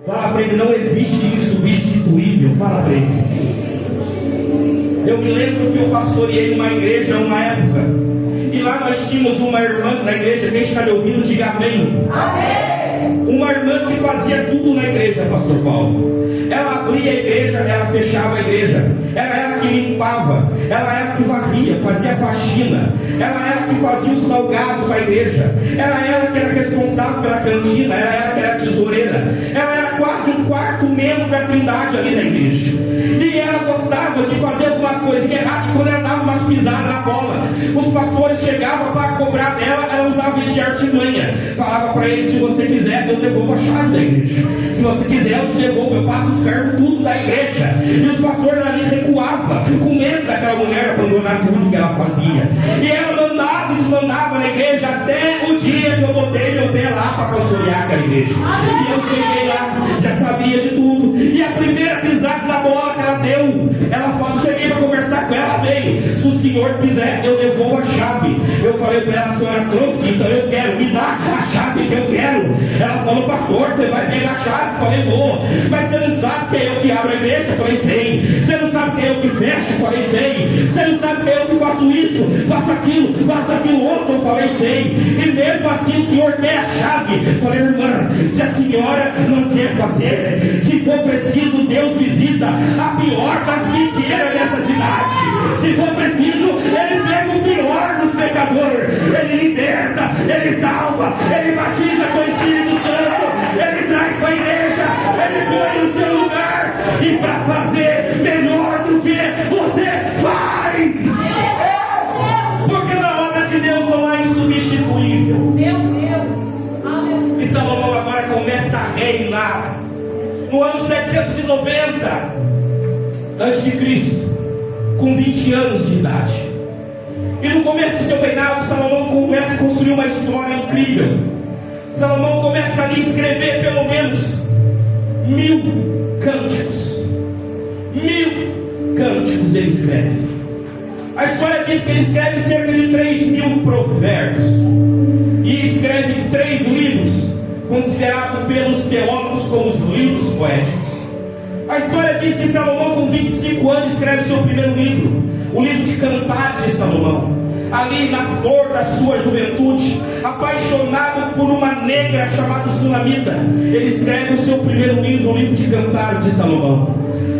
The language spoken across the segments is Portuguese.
Fala para ele, não existe insubstituível. Fala para ele. Eu me lembro que eu pastoreei uma igreja uma época, e lá nós tínhamos uma irmã na igreja. Quem está me ouvindo, diga amém. Amém. Uma irmã que fazia tudo na igreja, pastor Paulo. Ela abria a igreja, ela fechava a igreja. Era ela que limpava, ela era que varria, fazia faxina. Ela era que fazia o salgado para a igreja. Era ela que era responsável pela cantina. Era ela que era tesoureira. Ela era quase um quarto membro da trindade ali na igreja. E ela gostava de fazer algumas coisas erradas. E quando ela dava umas pisadas na bola, os pastores chegavam para cobrar dela. Ela usava isso de artimanha. Falava para ele: se você quiser, eu devolvo a chave da igreja. Se você quiser, eu te devolvo. Eu passo os cargos tudo da igreja. E os pastores ali recuavam, com medo daquela mulher abandonar tudo que ela fazia. E ela mandava e desmandava na igreja, até o dia que eu botei meu pé lá para pastorear aquela igreja. E eu cheguei lá, já sabia de tudo. E a primeira pisada na bola que ela deu, ela falou: cheguei para conversar com ela, veio: se o senhor quiser, eu devolvo a chave. Eu falei para ela: a senhora trouxe, então eu quero, me dá a chave que eu quero. Ela falou: pastor, você vai pegar a chave? Eu falei: vou. Mas você não sabe que é eu que abro a igreja? Eu falei: sei. Você não sabe que é eu que fecho? Eu falei: sei. Você não sabe que é eu que faço isso, faço aquilo outro? Eu falei: sei. E mesmo assim o senhor quer a chave? Eu falei: irmã, se a senhora não quer fazer, se for preciso, Deus visita a pior das menteiras dessa cidade. Se for preciso, ele pega o pior dos pecadores, ele liberta, ele salva, ele batiza com o Espírito Santo, ele traz para a igreja, ele põe no seu lugar. E para fazer melhor do que você faz, porque na obra de Deus não há insubstituível. Meu Deus. E Salomão agora começa a reinar no ano 790 a.C., com 20 anos de idade. E no começo do seu reinado, Salomão começa a construir uma história incrível. Salomão começa a escrever pelo menos 1000 cânticos. 1000 cânticos ele escreve. A história diz que ele escreve cerca de 3.000 provérbios. E escreve 3 livros, considerados pelos teólogos como os livros poéticos. A história diz que Salomão, com 25 anos, escreve seu primeiro livro, o livro de Cantares de Salomão. Ali na flor da sua juventude, apaixonado por uma negra chamada Sunamita, ele escreve o seu primeiro livro, o livro de Cantares de Salomão.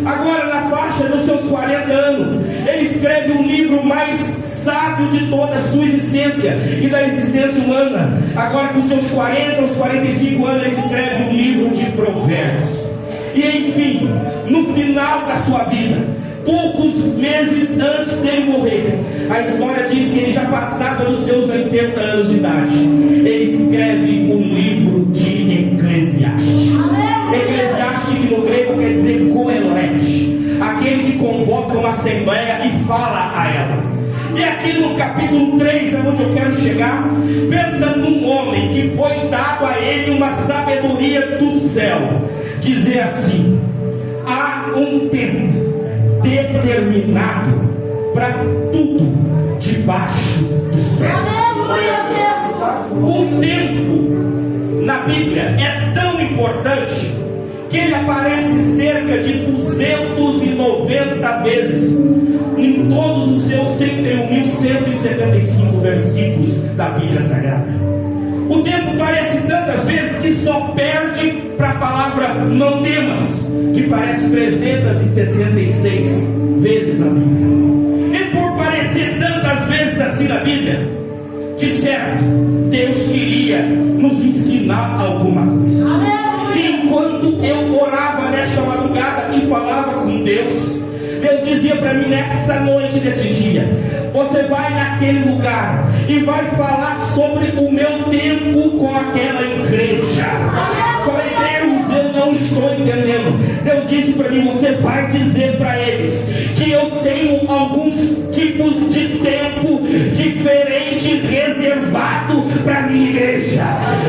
Agora, na faixa dos seus 40 anos, ele escreve o livro mais sábio de toda a sua existência e da existência humana. Agora, com seus 40 aos 45 anos, ele escreve o livro de Provérbios. E enfim, no final da sua vida, poucos meses antes dele morrer, a história diz que ele já passava dos seus 80 anos de idade. Ele escreve o livro de Eclesiastes. Eclesiastes, que no grego quer dizer coelete, aquele que convoca uma assembleia e fala a ela. E aqui no capítulo 3 é onde eu quero chegar. Pensa num homem que foi dado a ele uma sabedoria do céu. Dizer assim: há um tempo determinado para tudo debaixo do céu. O tempo na Bíblia é tão importante que ele aparece cerca de 290 vezes em todos os seus 31.175 versículos da Bíblia Sagrada. O tempo parece tantas vezes que só perde para a palavra não temas, que parece 366 vezes na Bíblia. E por parecer tantas vezes assim na Bíblia, de certo, Deus queria nos ensinar alguma coisa. E enquanto eu orava nesta madrugada e falava com Deus, Deus dizia para mim nessa noite desse dia: você vai naquele lugar e vai falar sobre o meu tempo com aquela igreja. Falei: Deus, eu não estou entendendo. Deus disse para mim: você vai dizer para eles que eu tenho alguns tipos de tempo diferentes reservado para minha igreja.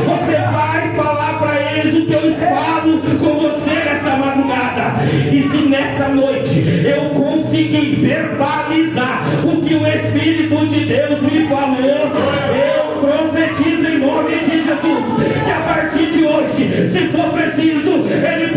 Você vai falar para eles o que eu falo com você nessa madrugada. E se nessa noite eu conseguir verbalizar o que o Espírito de Deus me falou, eu profetizo em nome de Jesus que a partir de hoje, se for preciso, ele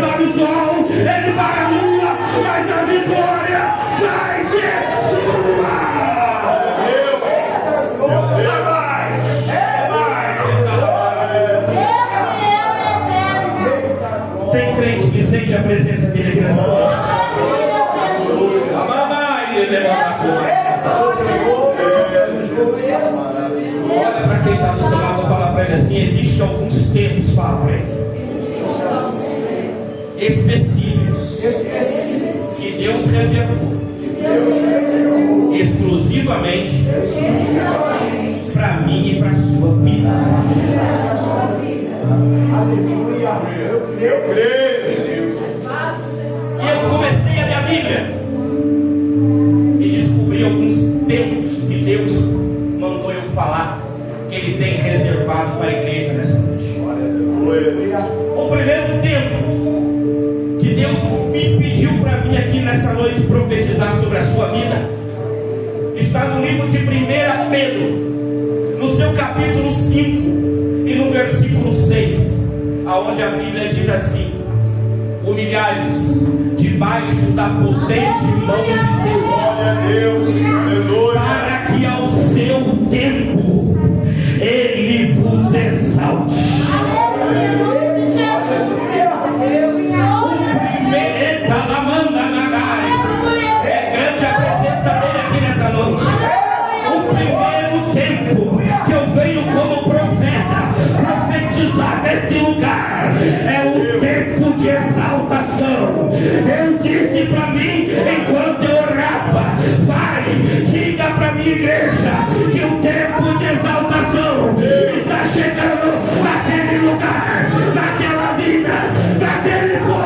Tem crente que sente a presença dele aqui nessa noite. A mamãe, ele levanta a olha para quem está do seu lado, fala para ele assim: existem alguns tempos, fala para ele, específicos, que Deus reservou exclusivamente para mim e para a sua vida. Aleluia. Eu creio. E eu comecei a ler a Bíblia e descobri alguns tempos que Deus mandou eu falar, que Ele tem reservado para a igreja nessa noite. O primeiro tempo que Deus me pediu para vir aqui nessa noite profetizar sobre a sua vida está no livro de 1 Pedro, no seu capítulo 5 e no versículo 6, aonde a Bíblia diz assim: humilhai-vos debaixo da potente mão de Deus, para que ao seu tempo Ele vos exalte. É grande a presença dele aqui nessa noite. O primeiro tempo que eu venho como profeta profetizar nesse lugar é o tempo de exaltação. Deus disse para mim enquanto eu orava: vai, diga para a minha igreja que o tempo de exaltação está chegando naquele lugar, naquela vida, naquele povo.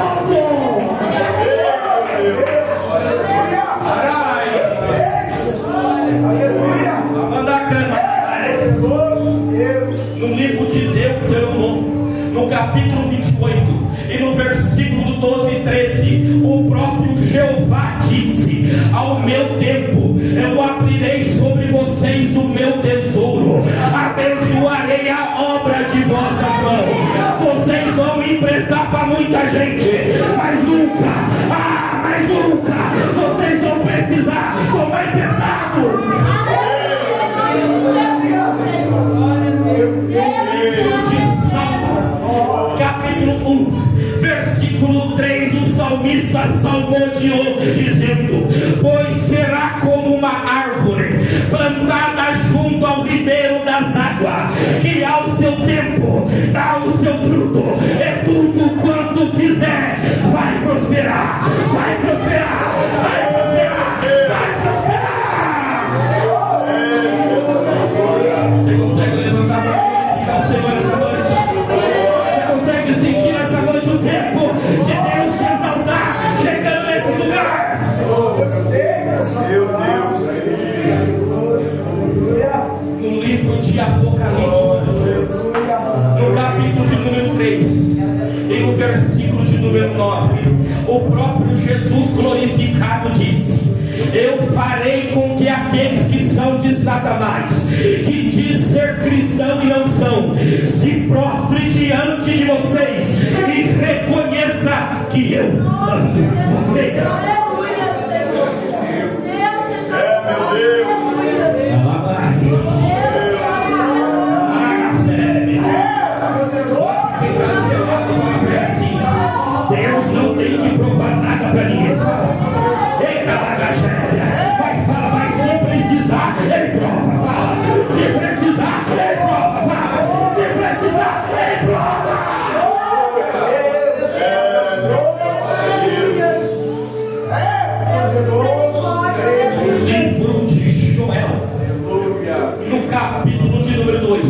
No livro de Deuteronômio, no capítulo 28 e no versículo 12 e 13, o próprio Jeová disse: ao meu tempo eu abrirei sobre vocês o meu tesouro, abençoarei a obra de vossas mãos. Vocês vão me emprestar para muita gente, mas nunca vocês vão precisar tomar emprestado. Capítulo 1, versículo 3, o salmista salmodiou dizendo: pois será como uma árvore plantada junto ao ribeiro das águas, que ao seu tempo dá o seu fruto, e tudo quanto fizer vai prosperar, vai prosperar, vai prosperar, vai prosperar. Você consegue levantar para glorificar o Senhor nessa noite? Você consegue sentir nessa noite o tempo de Deus te exaltar chegando nesse lugar? Meu Deus. No livro de Apocalipse, no capítulo de número 3 e no versículo de número 9, o próprio Jesus glorificado disse: eu farei com que aqueles que são de Satanás, que diz ser cristão e não são, se prostre diante de vocês e reconheça que eu amo vocês. Deus não tem que provar nada para ninguém. Mas fala, mas se precisar, ele prova, fala. Se precisar, ele prova, fala. Se precisar, ele prova. Livro de Joel, no capítulo de número 2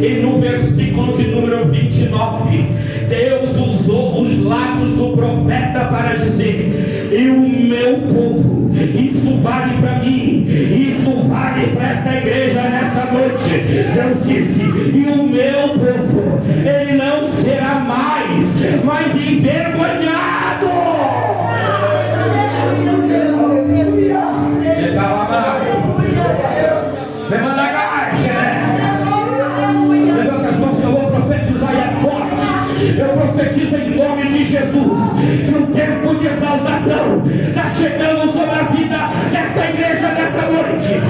e no versículo de número 29, Deus usou os lábios do profeta para dizer: e o meu povo, isso vale para mim, isso vale para esta igreja nessa noite. Deus disse: e o meu povo, ele não será mais envergonhado. Levanta a caixa, levanta as mãos, eu vou profetizar e é forte. Eu profetizo em nome de Jesus que o tempo de exaltação está chegando sobre a vida dessa igreja nessa noite.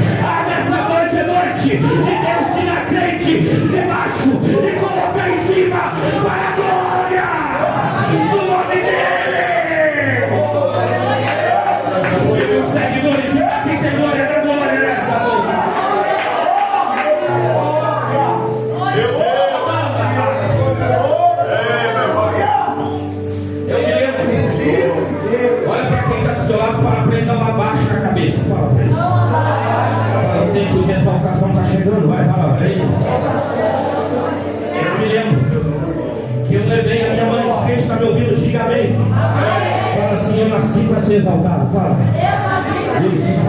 Nessa noite é noite de Deus tirar crente de baixo e colocar em cima para a glória. avariça, fala para ele. Fala, o tempo de exaltação está chegando, vai, fala para ele. Eu me lembro que eu levei a minha mãe, quem está me ouvindo, diga amém. Fala assim, eu nasci para ser exaltado, fala. Isso.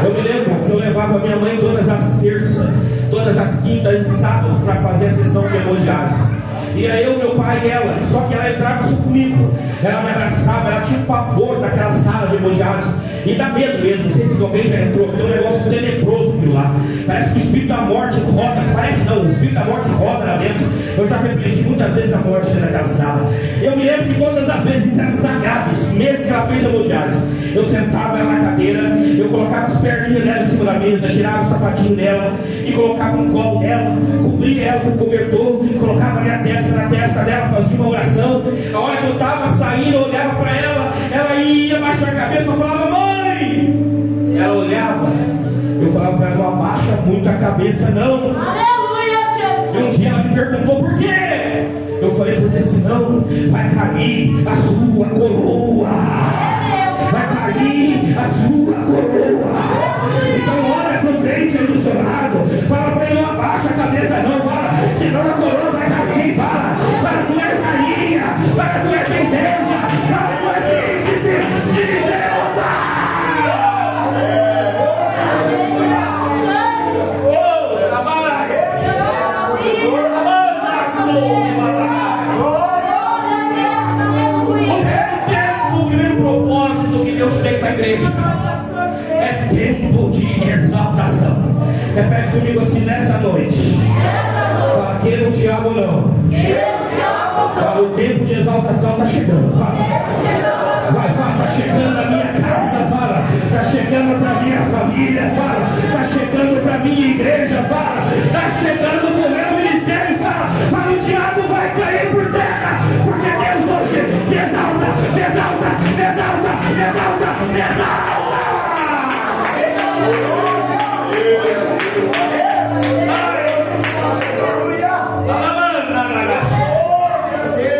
Eu me lembro que eu levava a minha mãe todas as terças, todas as quintas e sábados para fazer a sessão de hemodiálise. E aí eu, meu pai e ela, só que ela entrava isso comigo. Ela me abraçava, ela tinha um pavor daquela sala de hemodiálise. E dá medo mesmo, não sei se alguém já entrou, porque é um negócio tenebroso aquilo lá. Parece que o espírito da morte roda, parece não, o espírito da morte roda lá dentro. Eu já repreendi muitas vezes a morte dentro daquela sala. Eu me lembro que todas as vezes isso era sagrado, mesmo que ela fez a hemodiálise. Eu sentava ela na cadeira, eu colocava as perninhas dela em cima da mesa, tirava o sapatinho dela e colocava no colo dela, cobria ela com o cobertor, colocava a minha testa na testa dela, fazia uma oração. A hora que eu estava saindo, eu olhava para ela, ela ia baixar a cabeça, eu falava, mãe! Ela olhava, eu falava para ela, não abaixa muito a cabeça não. Aleluia, Jesus. E um dia ela me perguntou por quê? Eu falei, porque senão vai cair a sua coroa. Vai cair a sua coroa. Então olha para o crente aí do seu lado, fala para ele, não abaixa a cabeça não, fala, senão a coroa vai cair, fala, tu é rainha, fala, tu é princesa, fala, tu é príncipe de Jeová. O primeiro propósito que Deus tem para a igreja é tempo de exaltação. Repete comigo assim, nessa noite. Fala, queira o diabo ou não. Fala, o tempo de exaltação está chegando. Fala, está chegando na minha casa, fala, está chegando para minha família, fala, está chegando para minha igreja, fala, está chegando para o meu ministério, fala, mas o diabo vai cair por terra, porque Deus hoje me exalta, me exalta, me exalta, me exalta, me exalta.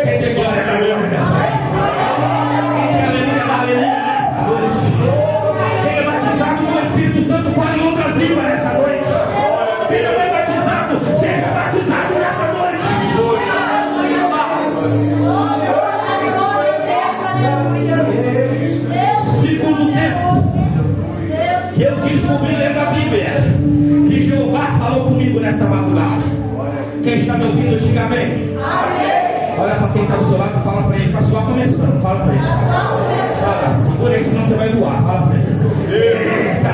Quem tem glória na minha vida? Quem é batizado com o Espírito Santo fala em outras línguas nessa noite. Quem não é batizado, seja batizado nessa noite. Segundo tempo que eu descobri lendo a Bíblia, que Jeová falou comigo nesta madrugada. Quem está me ouvindo, diga amém. Olha para quem está do seu lado e fala para ele, está só começando, fala para ele. Fala, segura aí, senão você vai doar, fala para ele. Eita.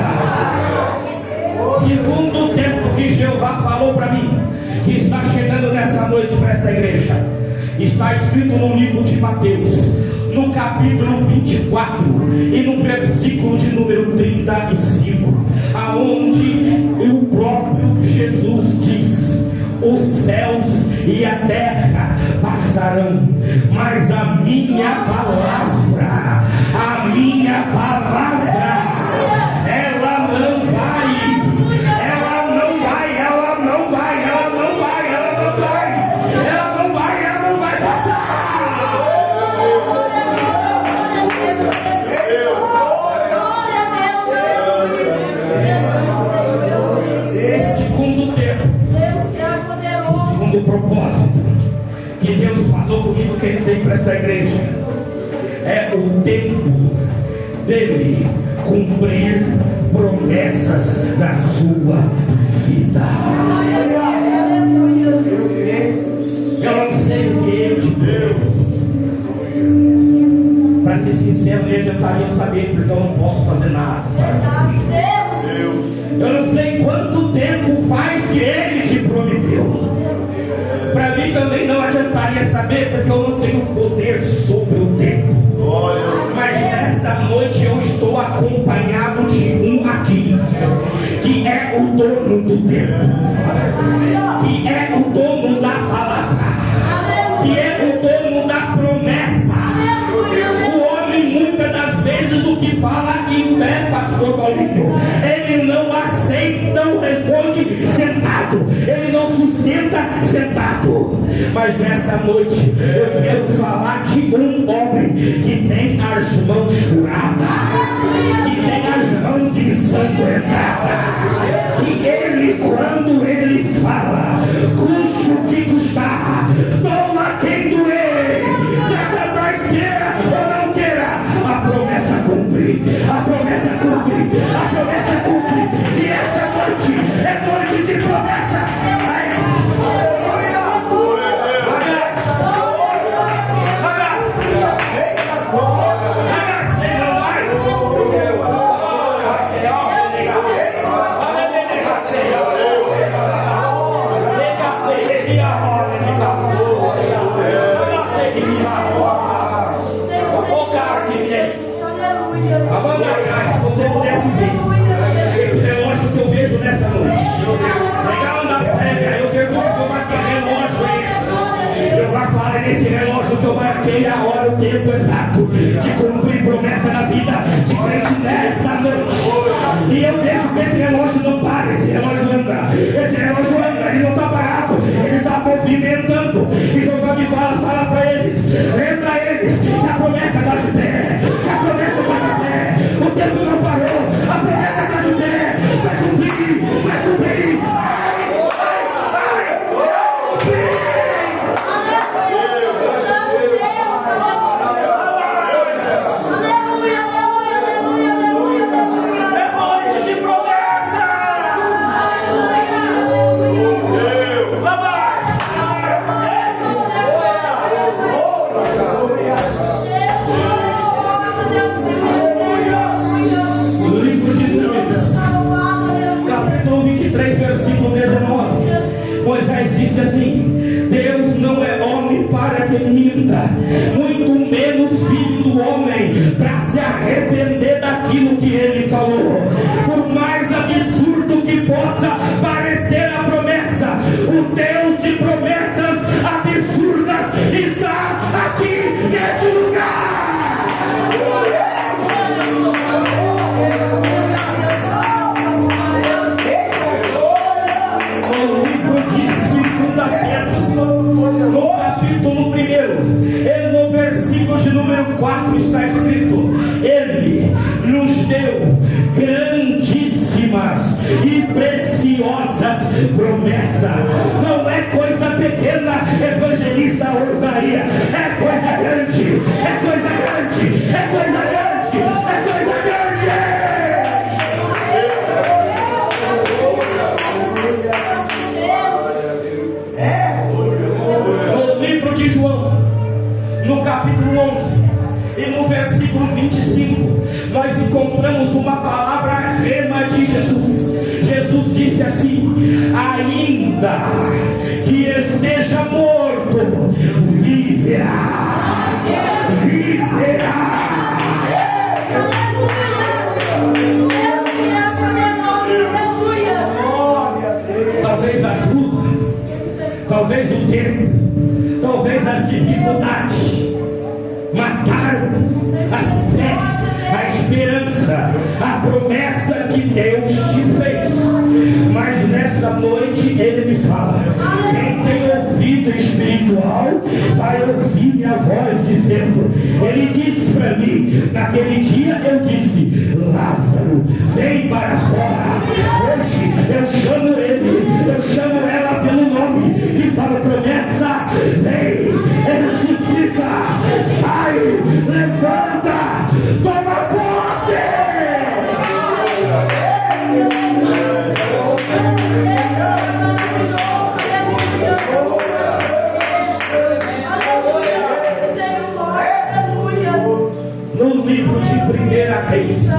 Segundo tempo que Jeová falou para mim, que está chegando nessa noite para esta igreja, está escrito no livro de Mateus, no capítulo 24 e no versículo de número 35, aonde o próprio Jesus diz: os céus e a terra passarão, mas a minha palavra, ela não vai, ela não vai, ela não vai, ela não vai, ela não vai, ela não vai, ela não vai passar. Segundo tempo, segundo propósito que Deus falou comigo que Ele tem para esta igreja, é o tempo dele cumprir promessas na sua vida. Eu não sei o que Ele te deu. Para ser sincero, eu já estaria sabendo, porque eu não posso fazer nada. Eu não sei quanto tempo faz que Ele te prometeu. Para mim também não adiantaria saber, porque eu não tenho poder sobre o tempo. Mas nessa noite eu estou acompanhado de um aqui, que é o dono do tempo, que é o dono da palavra, que é o dono da promessa. O homem muitas das vezes o que fala em pé, pastor Paulinho, ele não aceita, não responde sentado, ele não sustenta sentado. Mas nessa noite eu quero falar de um homem que tem as mãos juradas, que tem as mãos aquele a hora, o tempo exato de cumprir promessa na vida de crente nessa noite. E eu vejo que esse relógio não para, esse relógio anda, ele não está parado, ele está movimentando. E Jeová me fala para eles, lembra eles que a promessa está de pé, que a promessa está de pé, o tempo não parou, a promessa está de pé, vai cumprir, vai cumprir. Moisés disse assim: Deus não é homem para que minta, muito menos filho do homem para se arrepender daquilo que ele falou. Por mais absurdo que possa parecer a promessa, o Deus de promessas absurdas está aqui nesse lugar. No capítulo 1 e no versículo de número 4 está escrito: Ele nos deu grandíssimas e preciosas promessas. Não é coisa pequena, evangelista Rosaria, é coisa grande, é coisa grande, é coisa grande, é coisa grande. De João, no capítulo 11 e no versículo 25, nós encontramos uma palavra rema de Jesus. Jesus disse assim: ainda que esteja morto, viverá, viverá. Talvez as lutas, talvez o tempo, talvez as dificuldades mataram a fé, a esperança, a promessa que Deus te fez. Mas nessa noite Ele me fala: quem tem ouvido espiritual vai ouvir minha voz dizendo. Ele disse para mim, naquele dia eu disse: Lázaro, vem para fora. Hoje eu chamo ele, eu chamo ela pelo nome e falo: promessa, vem, ressuscita, sai, levanta, toma posse. No livro de 1 Reis,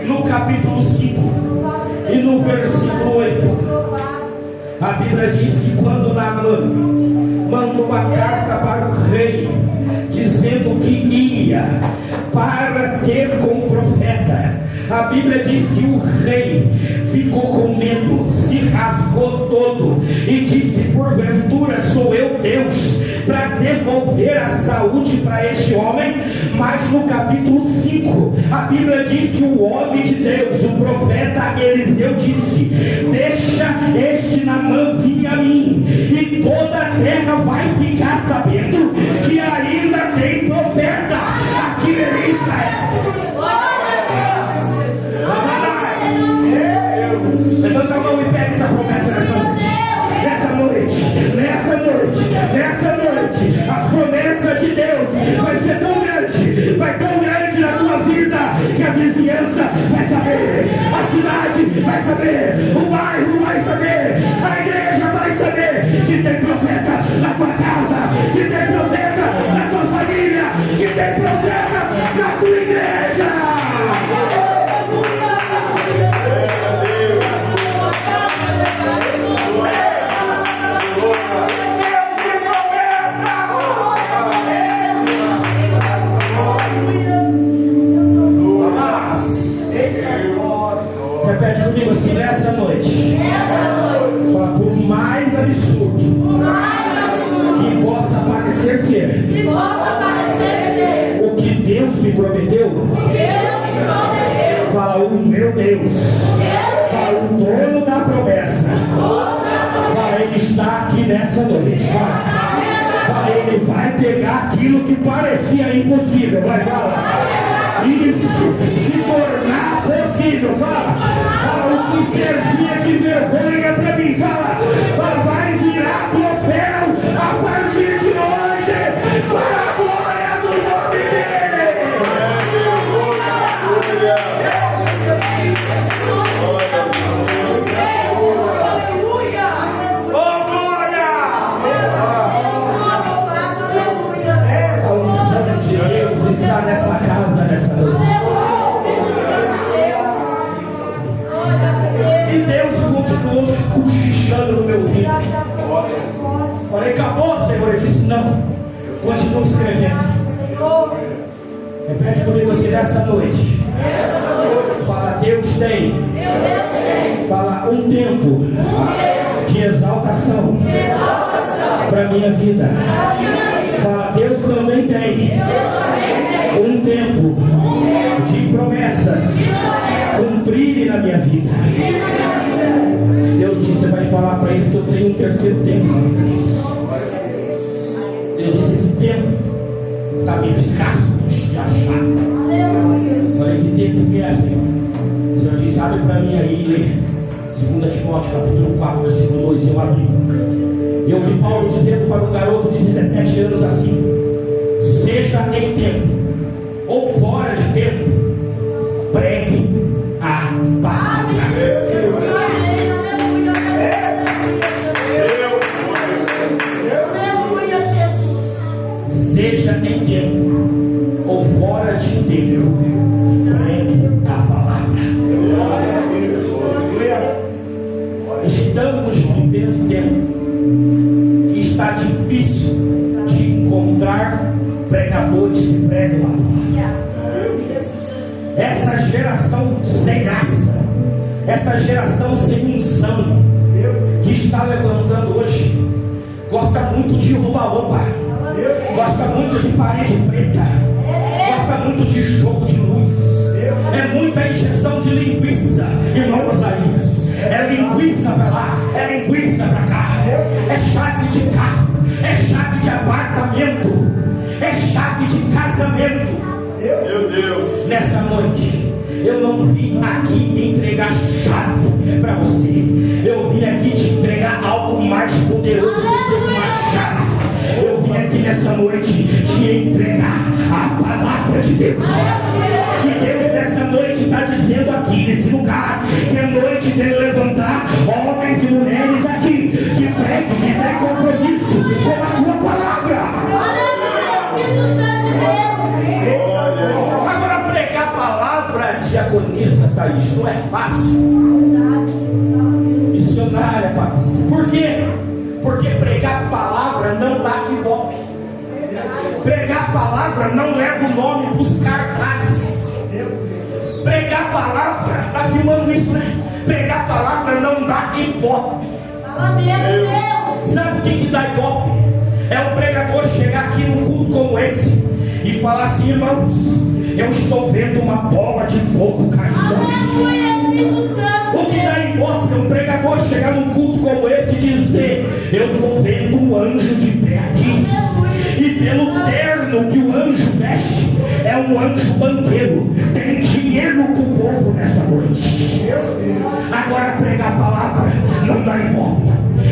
no capítulo 5 e no versículo 8, a Bíblia diz que quando Naamã mandou uma carta para o rei, dizendo que ia para ter com o profeta, a Bíblia diz que o rei ficou com medo, se rasgou todo e disse: porventura sou eu Deus para devolver a saúde para este homem? Mas no capítulo 5, a Bíblia diz que o homem de Deus, o profeta Eliseu, disse: deixa este Naamã vir a mim, e toda a terra vai ficar sabendo que ainda tem profeta aqui em Israel. Levanta a mão e pega essa promessa nessa noite. Nessa noite, nessa noite, nessa noite, as promessas de Deus vai ser tão grande, vai tão grande na tua vida, que a vizinhança vai saber, a cidade vai saber, o bairro vai saber, a igreja vai saber que tem profeta na tua casa, que tem profeta na tua família, que tem profeta na tua igreja. Repete comigo assim: nessa noite, por mais absurdo que possa parecer ser me prometeu. Fala, o meu Deus. Fala, o dono da promessa. Fala, ele está aqui nessa noite. Fala, ele vai pegar aquilo que parecia impossível. Vai, fala. Isso se tornar possível. Fala, o que servia de vergonha para mim. Fala, vai virar troféu a partir de hoje. Para a glória do nome dele. Nessa casa, nessa noite. E Deus continuou cochichando no meu ouvido. Falei, acabou, Senhor? Ele disse, não. Continua escrevendo. Repete comigo assim, nessa noite. Fala, Deus tem. Fala, um tempo de exaltação para minha vida. Fala, Deus também tem um tempo de promessas cumprirem na minha vida. Deus disse, você vai falar para eles que eu tenho um terceiro tempo. Deus disse, esse tempo está meio escasso de achar. Falei, que tempo que é, Senhor? O Senhor disse, abre para mim aí, lê 2 Timóteo capítulo 4, versículo 2, eu abri. Eu vi Paulo dizendo para um garoto de 17 anos assim: seja em tempo ou fora de tempo, pregue a palavra. Seja em tempo ou fora de tempo, pregue a palavra. Estamos vivendo um tempo que está difícil de encontrar pregadores que pregam a palavra. Essa geração sem graça, essa geração sem unção que está levantando hoje, gosta muito de oba-oba, gosta muito de parede preta, gosta muito de jogo de luz, é muita injeção de linguiça, irmão Osarias. É linguiça para lá, é linguiça para cá, é chave de carro, é chave de apartamento, é chave de casamento. Meu Deus, nessa noite eu não vim aqui entregar chave para você, eu vim aqui te entregar algo mais poderoso do que uma chave. Eu vim aqui nessa noite te entregar a palavra de Deus. E Deus nessa noite está dizendo aqui nesse lugar que é noite dele levantar homens e mulheres aqui que pregam, que têm compromisso com a tua palavra. Agora, pregar a palavra, diaconista, Thaís, não é fácil. Missionária, Patrícia. Por quê? Porque pregar a palavra não dá ibope. Pregar a palavra não leva o nome buscar classes. Pregar a palavra, está filmando isso, né? Pregar a palavra não dá ibope. Sabe o que dá ibope? É um pregador chegar aqui num culto como esse e falar assim: irmãos, eu estou vendo uma bola de fogo caindo. O que dá ibope é um pregador chegar num culto como esse e dizer: eu estou vendo um anjo de pé aqui. E pelo terno que o anjo veste, é um anjo banqueiro, tem dinheiro para o povo nessa noite. Agora, pregar a palavra não dá ibope.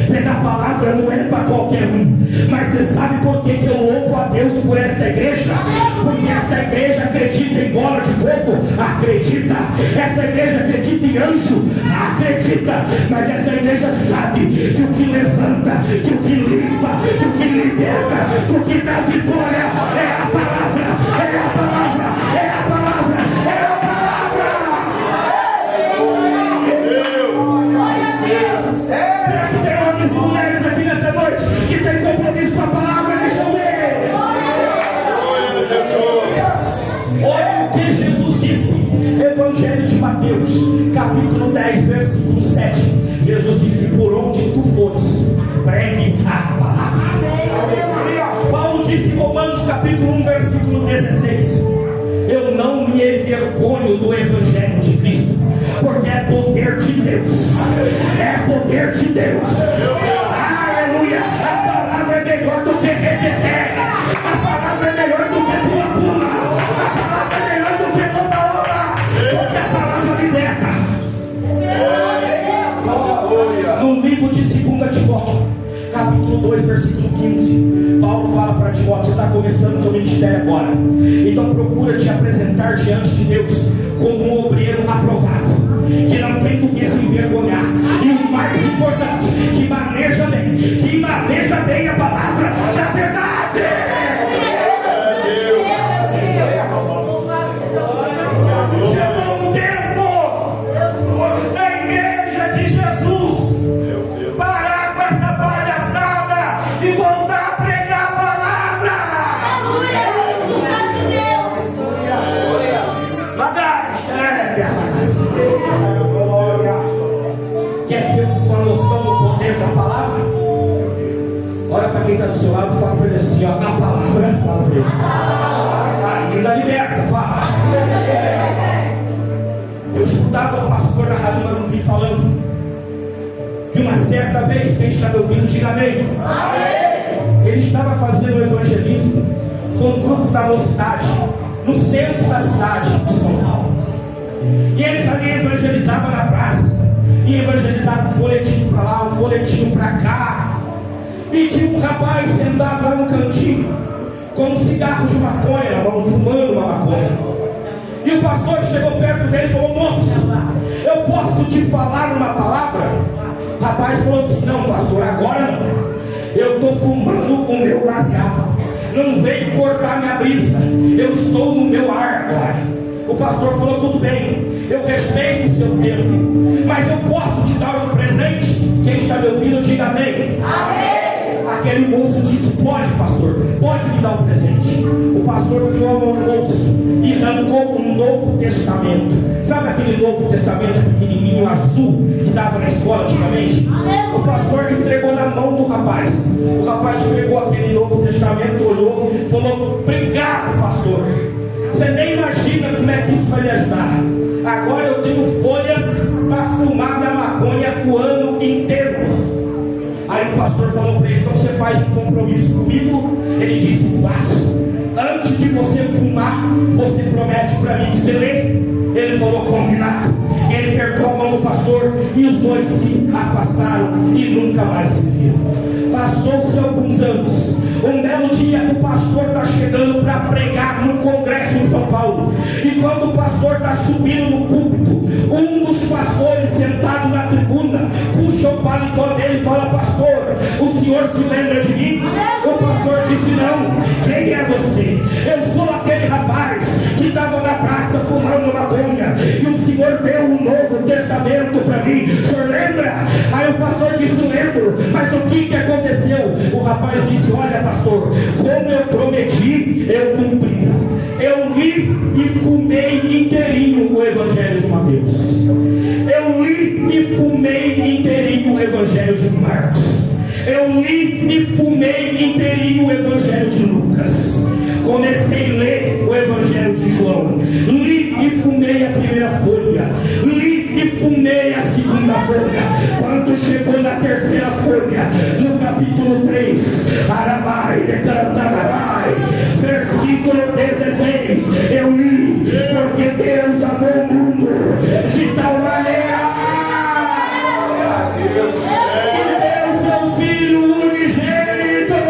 Pregar a palavra não é para qualquer um. Mas você sabe por que eu louvo a Deus por essa igreja? Porque essa igreja acredita em bola de fogo? Acredita. Essa igreja acredita em anjo? Acredita. Mas essa igreja sabe que o que levanta, que o que limpa, que o que liberta, que o que dá vitória é a palavra, é a palavra, é a palavra, é a palavra. Será que tem homens e mulheres aqui nessa noite que tem compromisso com a palavra? Deixa eu ver. Olha o que Jesus disse. Evangelho de Mateus, capítulo 10, versículo 7. Jesus disse: por onde tu fores, pregue a palavra. Paulo disse em Romanos capítulo 1, versículo 16: envergonho do Evangelho de Cristo, porque é poder de Deus, é poder de Deus. Aleluia! A palavra é melhor do que reteté, a palavra é melhor do que pula-pula, a palavra é melhor do que oba-oba, porque a palavra liberta. No livro de 2 Timóteo, capítulo 2, versículo 15, Paulo fala para Timóteo: está começando o teu ministério agora, então procura te apresentar diante de Deus como um obreiro aprovado, que não tem do que se envergonhar, e o mais importante, que maneja bem a palavra da verdade. Chegou um tempo da igreja de Jesus parar com essa palhaçada e voltar a pregar a palavra. Quer ter uma noção do poder da palavra? Olha para quem está do seu lado e fala para ele assim: ó, a palavra, fala para ele. Ainda liberta, fala. Eu escutava o pastor da Rádio Marumbi falando que uma certa vez, quem está me ouvindo, diga amém. Ele estava fazendo evangelismo com um grupo da mocidade no centro da cidade de São Paulo. E eles ali evangelizavam na praça, e evangelizavam um folhetinho para lá, um folhetinho para cá. E tinha um rapaz sentado lá no cantinho, com um cigarro de maconha na mão, fumando uma maconha. E o pastor chegou perto dele e falou: moço, eu posso te falar uma palavra? O rapaz falou assim: não, pastor, agora não. Eu estou fumando o meu baseado. Não vem cortar minha brisa. Eu estou no meu ar agora. O pastor falou: tudo bem, eu respeito o seu tempo, mas eu posso te dar um presente? Quem está me ouvindo, diga amém. Amém. Aquele moço disse: pode, pastor, pode me dar um presente. O pastor ficou a mão no bolso e arrancou um Novo Testamento. Sabe aquele Novo Testamento pequenininho azul que dava na escola antigamente? O pastor entregou na mão do rapaz. O rapaz pegou aquele Novo Testamento, olhou e falou: obrigado, pastor. Você nem imagina como é que isso vai me ajudar. Agora eu tenho folhas para fumar minha maconha o ano inteiro. Aí o pastor falou para ele: então você faz um compromisso comigo? Ele disse: faço. Antes de você fumar, você promete para mim que você lê? Ele falou: combinado. Ele apertou a mão do pastor e os dois se afastaram e nunca mais se viram. Passou-se alguns anos. Um belo dia o pastor está chegando para pregar num congresso em São Paulo. E quando o pastor está subindo no púlpito, um dos pastores sentado na tribuna puxa o paletó dele e fala: pastor, o senhor se lembra de mim? O pastor disse: não. Quem é você? Eu sou aquele rapaz que estava na praça fumando maconha e o senhor deu um Novo Testamento para mim. O senhor lembra? Aí o pastor disse: lembro. Mas o que aconteceu? O rapaz disse: olha, pastor, como eu prometi, eu cumpri. Eu li e fumei inteirinho o Evangelho de Mateus. Eu li e fumei inteirinho o Evangelho de Marcos. Eu li e fumei inteirinho o Evangelho de Lucas. Comecei a ler o Evangelho de João. Li e fumei a primeira folha. Li e fumei a segunda folha. Quando chegou na terceira folha, no capítulo 3, Arabai, Decantarabai, versículo 16, eu li: porque Deus amou o mundo de tal maneira que deu seu Filho unigênito,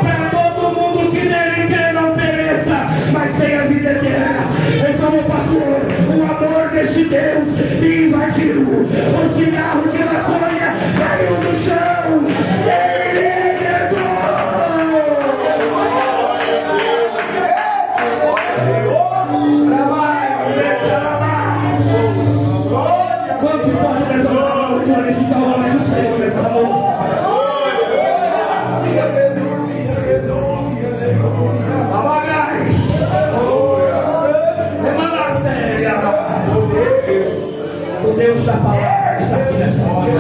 para todo mundo que nele crê não pereça, mas tenha vida eterna. Eu como pastor, o amor deste Deus me invadiu. O cigarro de maconha caiu no chão. Ele libertou. Quantos podem levantar a mão e glorificar o nome do Senhor nessa noite? O Deus da palavra está aqui nessa hora.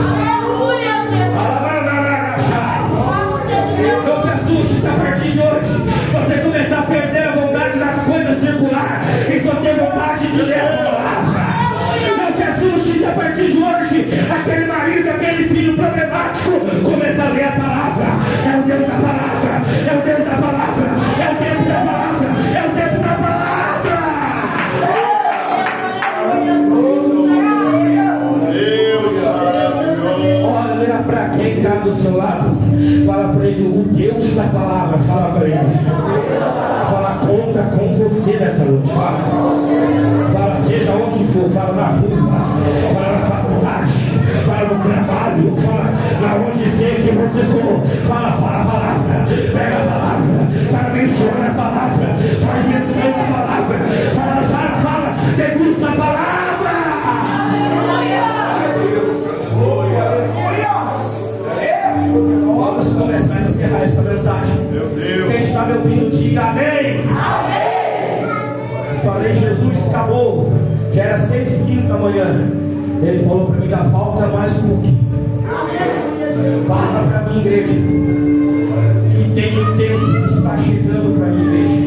Não se assuste se a partir de hoje você começar a perder a vontade das coisas circular. com você nessa noite. Fala, seja onde for, fala na rua, fala na faculdade, fala no trabalho, fala na onde seja que você for, fala a palavra, pega a palavra, fala, menciona a palavra, faz menção a palavra, fala, degusta a palavra. Vamos começar a encerrar esta mensagem. Quem está me ouvindo, diga amém. Falei, Jesus acabou. Já era 6h15 da manhã. Ele falou para mim, ainda falta mais um pouquinho. Fala para mim, igreja, que tem um tempo que está chegando para mim, igreja.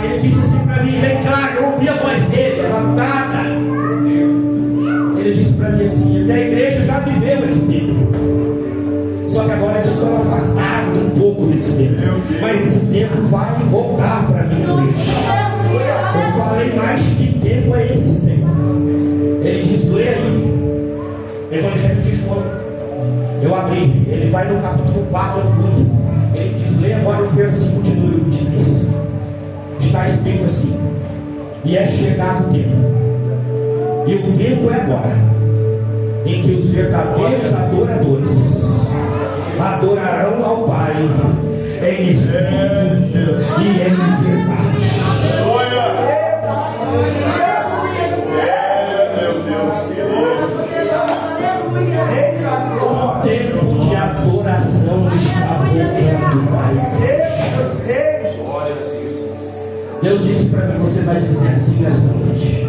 Ele disse assim para mim, bem claro, eu ouvi a voz dele, levantada. Ele disse para mim assim, até a igreja já viveu esse tempo. Só que agora eles estão afastados um pouco desse tempo. Mas esse tempo vai voltar para mim, igreja. Eu falei, mais que tempo é esse, Senhor? Ele diz, lê aí, Evangelho de João. Eu abri, ele vai no capítulo 4, eu fui. Ele diz, lê agora o versículo de número 23. Está escrito assim, e é chegado o tempo, e o tempo é agora, em que os verdadeiros adoradores adorarão ao Pai em espírito e em verdade. O tempo de adoração está voltando mais. Deus disse para mim, você vai dizer assim nessa noite,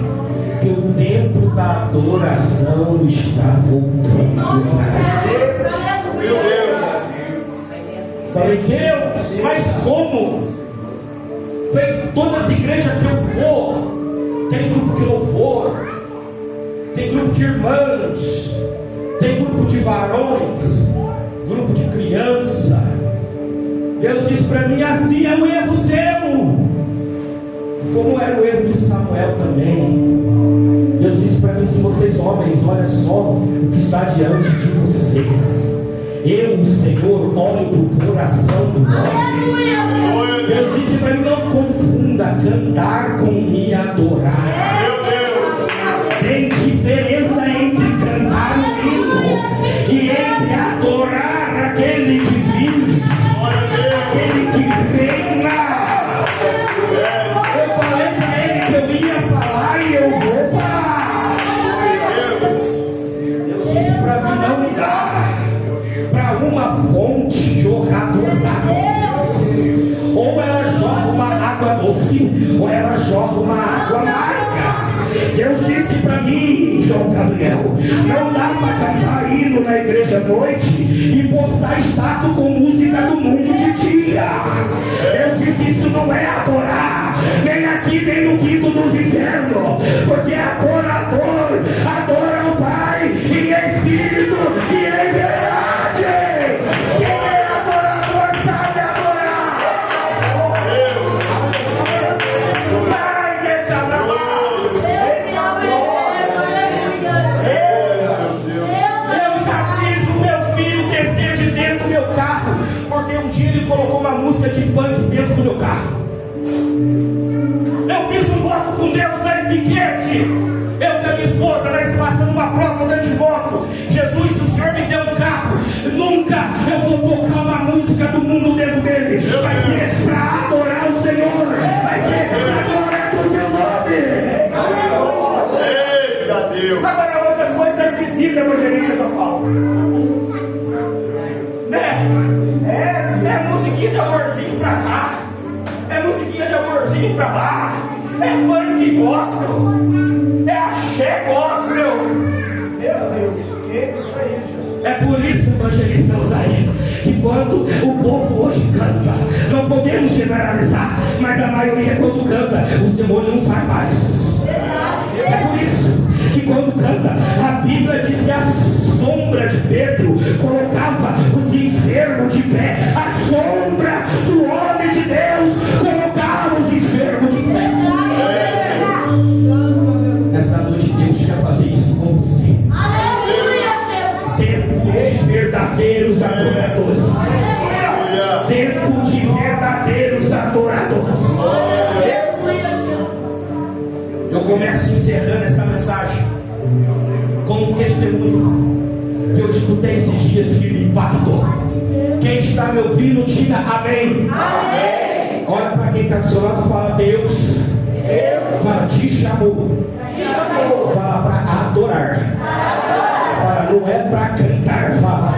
que o tempo da adoração está voltando. Meu Deus! Falei, Deus, mas como? Foi todas as igrejas que eu vou, tem grupo de louvor, tem grupo de irmãs, tem grupo de varões, grupo de criança. Deus disse para mim, assim é o erro seu. Como era o erro de Samuel também. Deus disse para mim, se vocês homens, olha só o que está diante de vocês. Eu, o Senhor, olho para o coração do homem. Deus disse para mim, não confunda cantar com me adorar. Tem diferença entre cantar um hino e entre adorar aquele que vive, aquele que reina. Eu falei para ele que eu ia falar e eu vou falar. Deus disse para mim, não dá para uma fonte jogar duas águas. Ou ela joga uma água doce, ou ela joga uma água amarga. Deus disse para mim, João Gabriel, não dá para cantar hino na igreja à noite e postar status com música do mundo de dia. Deus disse, isso não é adorar, nem aqui nem no quinto dos infernos, porque adorador adora o Pai em espírito e em verdade. Quem é adorador sabe adorar. Pai dessa eu já fiz o meu filho descer de dentro do meu carro, porque um dia ele colocou uma música de funk dentro do meu carro. Eu fiz um voto com Deus lá em Piquete. Eu e a minha esposa, nós passando uma prova andando de moto. Jesus, se o Senhor me deu um carro, nunca eu vou tocar uma música do mundo dentro dele. Vai ser para adorar o Senhor. Vai ser para adorar o teu nome. Eita Deus! Agora outras coisas esquisitas, evangelista São Paulo. É musiquinha de amorzinho pra cá. É musiquinha de amorzinho pra lá. É funk gospel. É axé gospel. Meu Deus, que é isso aí, Jesus? É por isso, evangelista Osaías, que quando o povo hoje canta, não podemos generalizar, mas a maioria quando canta, os demônios não saem mais. É por isso que quando canta, a Bíblia diz que a sombra de Pedro colocava os enfermos de pé. A sombra do homem de Deus colocava os enfermos de pé. Nessa noite Deus quer fazer isso com você. Tempo de verdadeiros adoradores. Tempo de verdadeiros adoradores. começo encerrando essa mensagem com um testemunho que eu escutei esses dias que me impactou. Quem está me ouvindo, diga amém. Amém. Olha para quem está do seu lado, fala: Deus, fala, te chamou. Fala para adorar. Fala, não é para cantar. Fala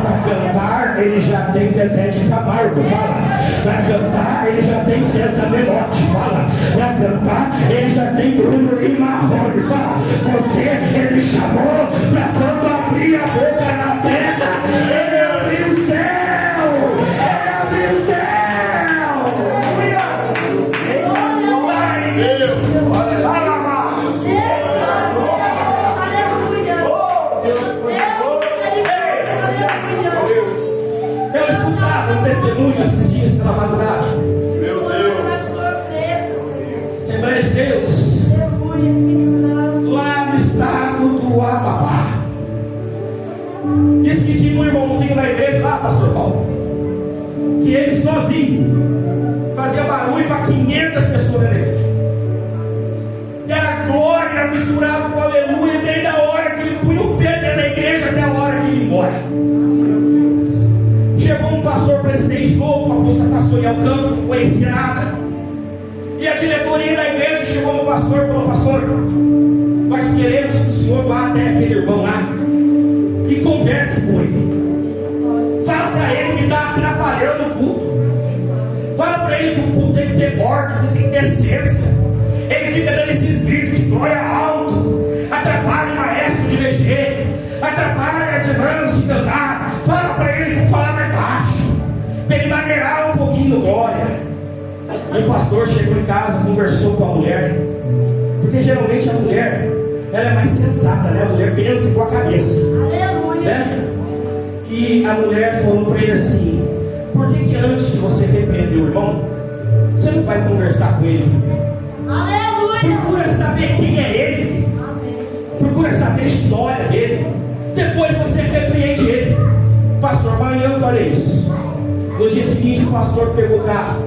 para cantar, ele já tem Zezé de Camargo. Fala, para cantar, ele já tem César Menotti. Fala, para cantar, ele já tem Bruno e Marrone. Fala, você, ele chamou para quando abrir a boca na terra, ele abriu o céu. Ele abriu o céu. Eu escutava um testemunho esses dias pela madrugada. Meu Deus. Assembleia de Deus, lá no estado do Amapá. Diz que tinha um irmãozinho na igreja lá, pastor Paulo, que ele sozinho fazia barulho para 500 pessoas na igreja. Era glória misturada com aleluia, desde a hora que ele punha o pé dentro da igreja até a hora que ele ia embora. Chegou um pastor presidente novo, para pastorear o campo, não conhecia nada. E a diretoria da igreja chegou no pastor e falou: pastor, nós queremos que o senhor vá até aquele irmão lá e converse com ele. Fala para ele que está atrapalhando o culto. Fala para ele que o culto tem que ter ordem, tem que ter essência. Ele fica dando esses gritos de glória alto, atrapalha o maestro de reger, atrapalha as irmãs de cantar. Fala para ele que falar mais baixo, para ele maneirar um pouquinho no glória. E o pastor chegou em casa, conversou com a mulher, porque geralmente a mulher, ela é mais sensata, né? A mulher pensa com a cabeça. Aleluia. Né? E a mulher falou para ele assim: por que antes de você repreender o irmão, você não vai conversar com ele? Aleluia. Procura saber quem é ele. Procura saber a história dele. Depois você repreende ele. Pastor, amanhã eu falei isso. No dia seguinte o pastor pegou o carro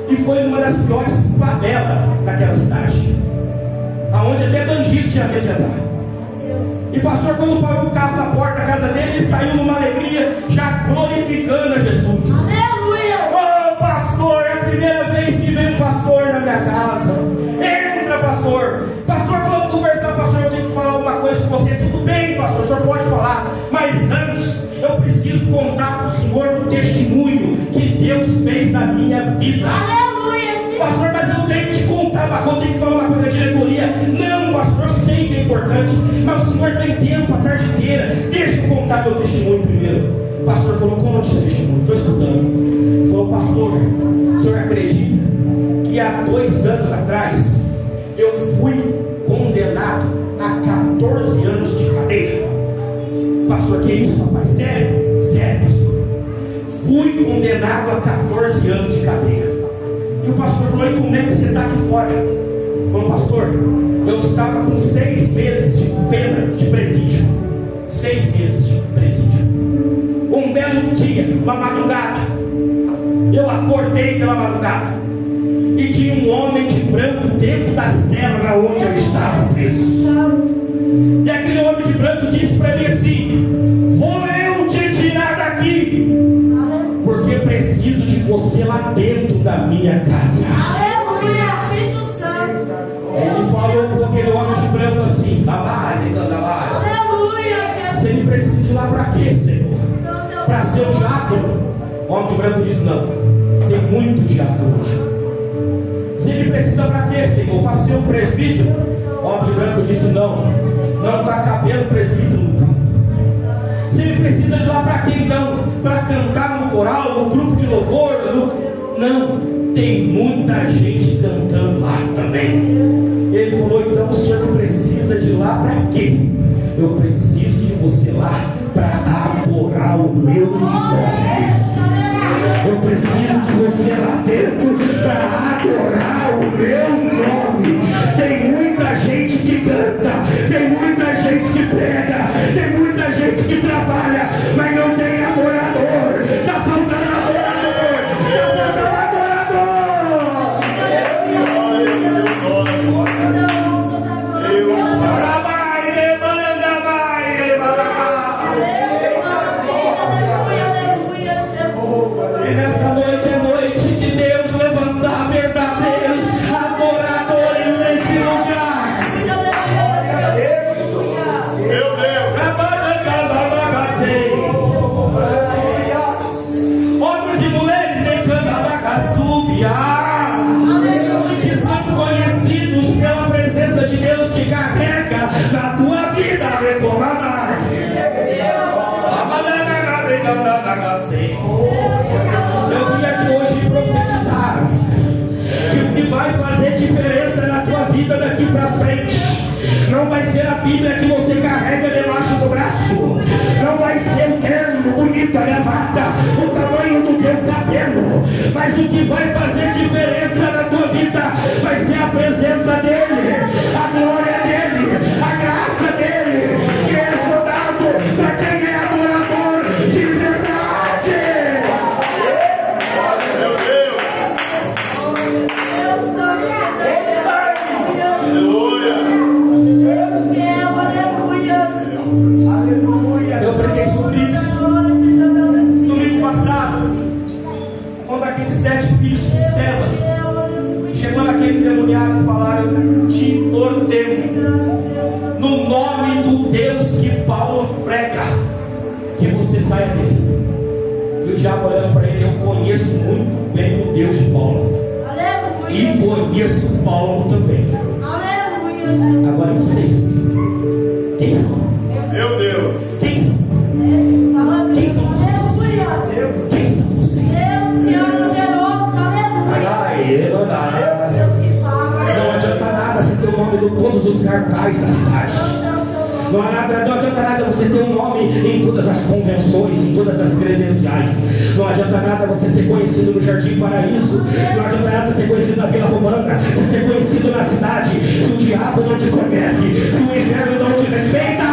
e foi numa das piores favelas daquela cidade, aonde até bandido tinha medo de entrar. E pastor, quando parou o carro na porta da casa dele, ele saiu numa alegria, já glorificando a Jesus. Aleluia. Oh pastor, é a primeira vez que vem um pastor na minha casa. Entra, pastor. Pastor, vamos conversar, pastor, eu tenho que falar uma coisa com você. Tudo bem, pastor, o senhor pode falar, mas antes eu preciso contar para o senhor o testemunho que Deus fez na minha vida. Aleluia. Pastor, mas eu tenho que te contar uma coisa, eu tenho que falar uma coisa da diretoria. Não, pastor, eu sei que é importante, mas o senhor tem tempo a tarde inteira. Deixa eu contar meu testemunho primeiro. O pastor falou: conte seu testemunho, estou escutando. Falou: pastor, o senhor acredita que há 2 anos atrás eu fui condenado a 14 anos de cadeia? Pastor, que isso, rapaz? Sério? Sério, pastor. Fui condenado a 14 anos de cadeia. E o pastor falou: e como é que você está aqui fora? Falou: pastor, eu estava com 6 meses de pena de presídio. 6 meses de presídio. Um belo dia, uma madrugada, eu acordei pela madrugada e tinha um homem de branco dentro da cela onde eu estava preso. E aquele homem de branco disse para mim assim: vou eu te tirar daqui, porque preciso de você lá dentro da minha casa. Aleluia. Espírito Santo. Ele falou com aquele homem de branco assim: Aleluia. você me precisa de lá para quê, Senhor? Para ser o diácono? O homem de branco disse: não, tem muito diácono lá. Você me precisa para quê, Senhor? Para ser um presbítero? O homem de branco disse: não está cabendo presbítero no grupo. Você me precisa de lá para quê então? Para cantar no coral, no grupo de louvor? Não, tem muita gente cantando lá também. Ele falou: então o senhor não precisa de lá para quê? Eu preciso de você lá para adorar o meu nome. Eu preciso de você lá dentro para adorar o meu nome. Tem muita gente que canta, tem muita gente que prega, tem muita gente que trabalha, mas não tem adorador. Está faltando adorador. Está faltando adorador. Que são conhecidos pela presença de Deus que carrega na tua vida. Eu vim aqui hoje profetizar que o que vai fazer diferença na tua vida daqui para frente não vai ser a Bíblia que você carrega debaixo do braço, não vai ser o terno bonito, gravata, o tamanho do teu cabelo, mas o que vai fazer diferença na tua vida vai ser a presença dele, a glória dele, a graça dele, que é soldado para quem é adorador de verdade. Meu Deus. Aleluia. Eu preguei sobre isso domingo passado, quando aqueles 7 filhos de Celas chegou naquele endemoniado e falaram: eu te ordeno, no nome do Deus que Paulo prega, que você saia dele. E o diabo olhando para ele: eu conheço muito bem o Deus de Paulo, e conheço Paulo também. Agora vocês, quem são? Meu Deus. Quem são? Quem são vocês? Quem são vocês? Não adianta nada você ter o nome de todos os cartazes da cidade. Não adianta nada você ter um nome em todas as convenções, em todas as credenciais. Não adianta nada você ser conhecido no Jardim Paraíso. Não adianta nada você ser conhecido na Vila Romana, você ser conhecido na cidade. Se o diabo não te conhece, se o inferno não te respeita.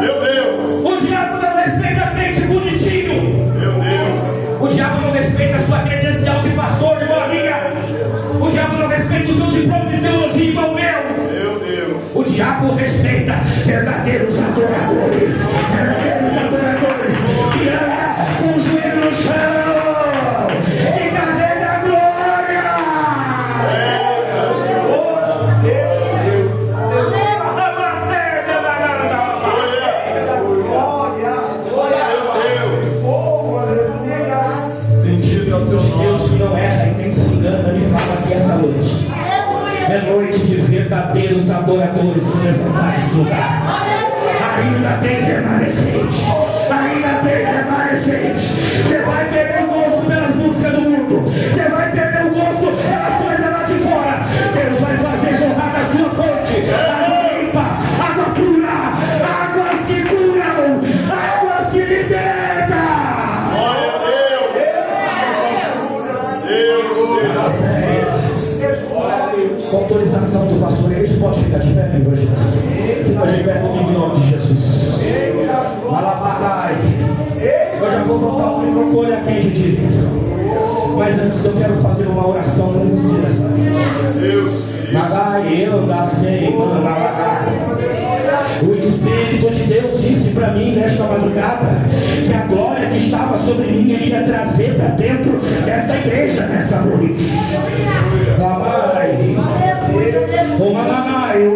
Meu Deus. O diabo não respeita crente bonitinho. Meu Deus. O diabo não respeita a sua credencial de pastor, igual a minha. O diabo não respeita o seu diploma de teologia igual o meu. Meu Deus. O diabo respeita verdadeiros adoradores. Verdadeiros adoradores que anda com o joelho no chão, que carrega a glória. Sentido é o de Deus que não erra e nem se engana, me fala aqui essa noite. É noite de verdadeiros adoradores se levantar nesse lugar. Ainda tem remanescente. Ainda tem remanescente. Você vai perder o gosto pelas músicas do mundo. Você vai perder o gosto pelas coisas lá de fora. Deus vai fazer jorrar da sua fonte água limpa, água pura, águas que curam, águas que libertam. Glória a Deus. Com autorização do pastor, a gente pode ficar de pé, meu irmão? Fica de pé comigo em nome de Jesus. Malabarai. Eu já vou botar o microfone aqui, gente. Mas antes eu quero fazer uma oração para vocês. Deus. Magai, eu da sei, o Espírito de Deus disse para mim nesta madrugada que a glória que estava sobre mim ele ia trazer para dentro desta igreja nessa noite. O Managai,